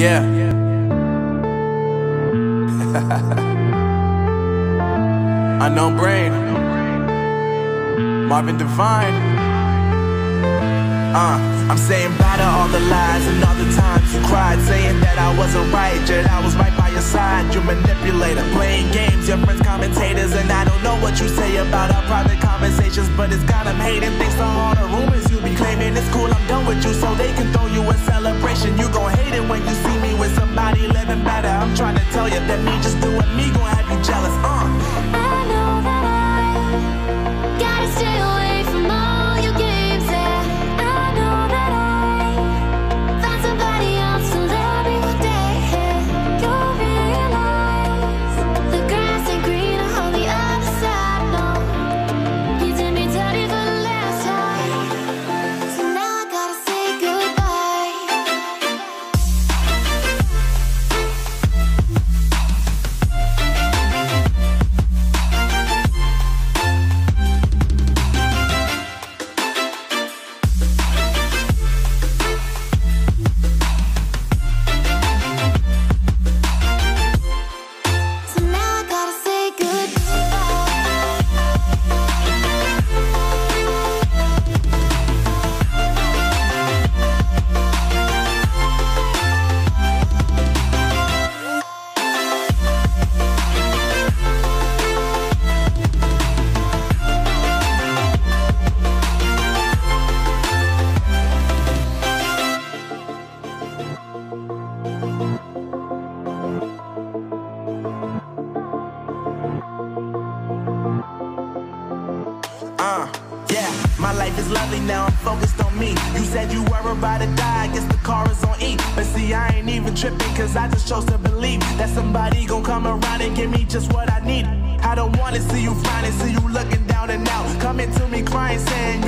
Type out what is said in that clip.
Yeah. Unknown Brain, Marvin Divine. I'm saying bye to all the lies and all the times you cried, saying that I wasn't right, yet I was right by your side. You manipulator, playing games, your friends commentators, and I don't know what you say about our private conversations, but it's got them hating. Thanks to all the rumors you be claiming. It's cool, I'm done with you, so they can throw you a celebration. You gon' hate it when you see me with somebody living better. I'm trying to tell you that me just doing me gon' have you jealous. I know that I gotta stay away from all your games, yeah. I know that I found somebody else to love me one day, yeah. You'll realize the grass ain't greener on the other side, no. You did me dirty for the last time, so now I gotta say goodbye. So now I gotta say Yeah, my life is lovely now, I'm focused on me. You said you were about to die, I guess the car is on E. But see, I ain't even tripping, cause I just chose to believe that somebody gon' come around and give me just what I need. I don't wanna see you finding, see you looking down and out, coming to me crying, saying